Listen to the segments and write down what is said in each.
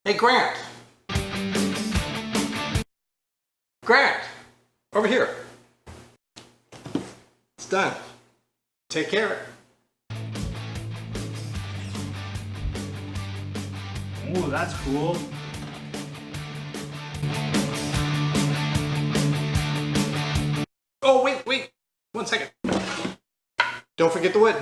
Hey, Grant. Grant, over here. It's done. Take care. Ooh, that's cool. Oh, wait. 1 second. Don't forget the wood.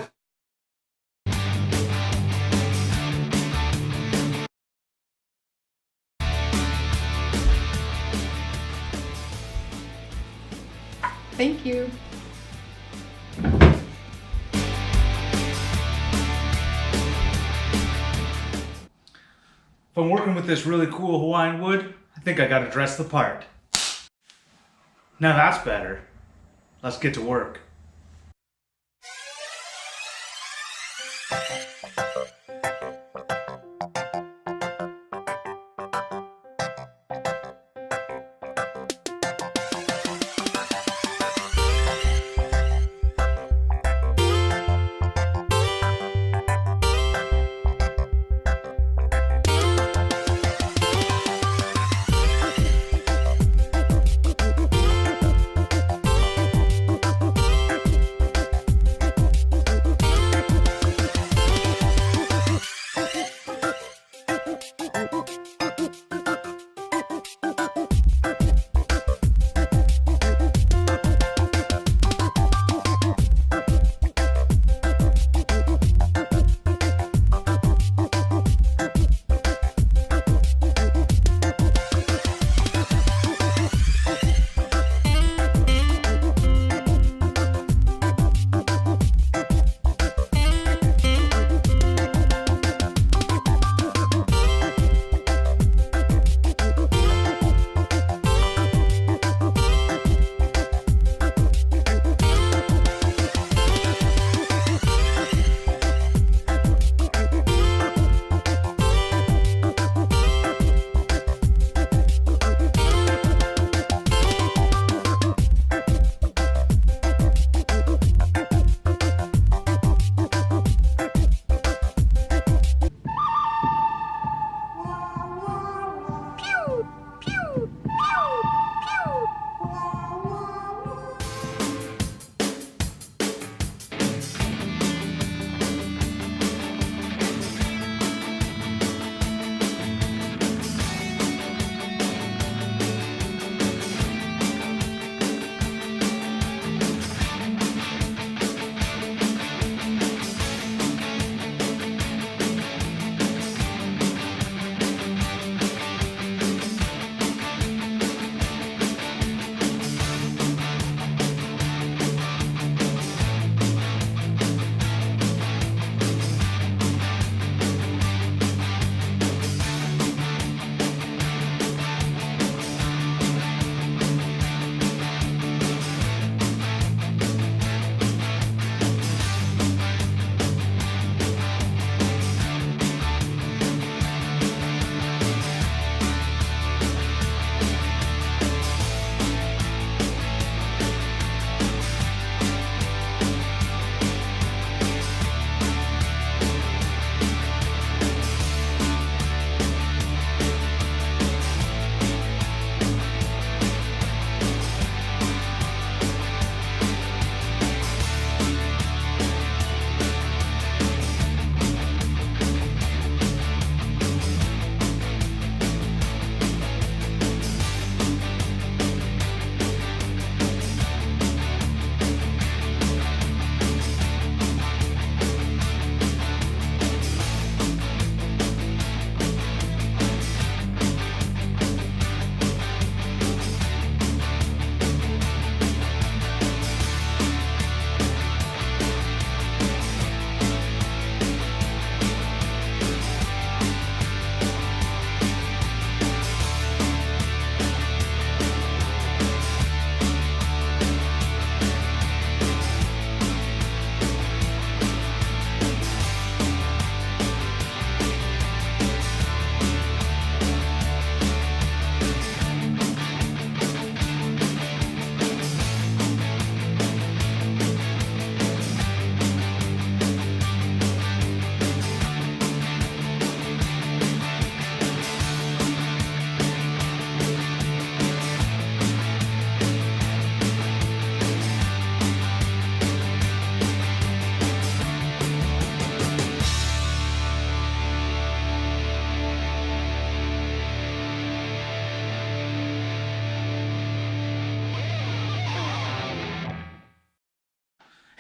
Thank you. If I'm working with this really cool Hawaiian wood, I think I gotta dress the part. Now that's better. Let's get to work.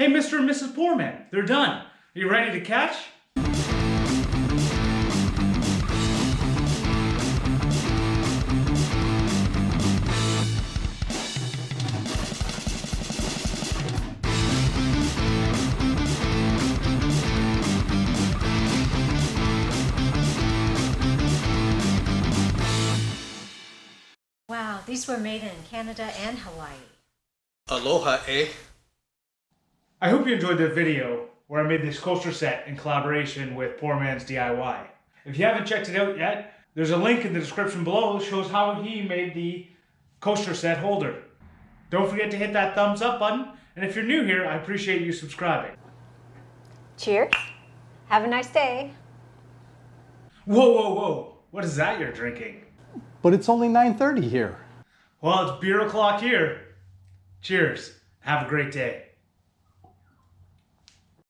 Hey, Mr. and Mrs. Poorman, they're done. Are you ready to catch? Wow, these were made in Canada and Hawaii. Aloha, eh? I hope you enjoyed the video where I made this coaster set in collaboration with Poor Man's DIY. If you haven't checked it out yet, there's a link in the description below that shows how he made the coaster set holder. Don't forget to hit that thumbs up button, and if you're new here, I appreciate you subscribing. Cheers. Have a nice day. Whoa, whoa, whoa. What is that you're drinking? But it's only 9:30 here. Well, it's beer o'clock here. Cheers. Have a great day.